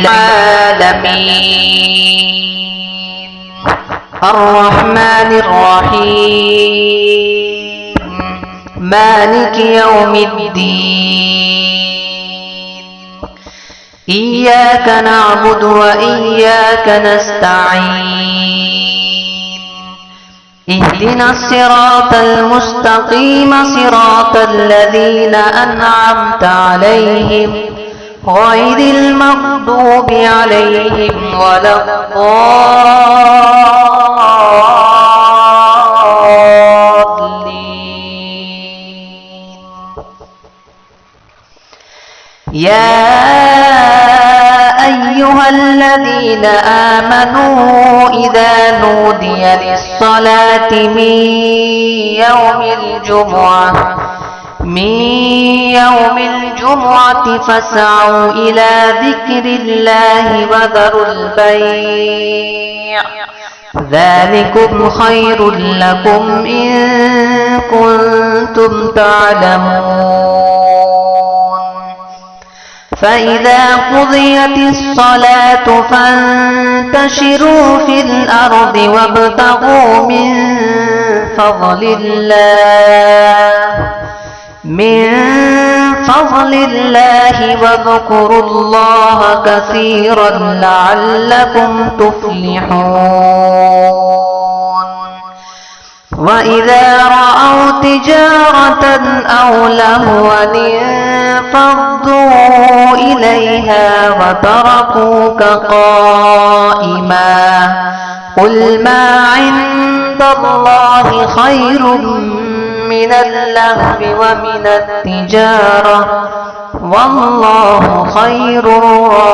العالمين الرحمن الرحيم مالك يوم الدين إياك نعبد وإياك نستعين اهدنا الصراط المستقيم صراط الذين أنعمت عليهم غير المغضوب عليهم ولا الضالين يا أيها الذين آمنوا إذا نودي للصلاة من يوم الجمعة فاسعوا إلى ذكر الله وذروا البيع ذلكم خير لكم إن كنتم تعلمون فإذا قضيت الصلاة فانتشروا في الأرض وابتغوا من فضل الله واذكروا الله كثيرا لعلكم تفلحون وإذا رأوا تجارة أو لهوا انفضوا إليها وتركوك قائما قل ما عند الله خير من اللهو ومن التجارة والله خير الرازقين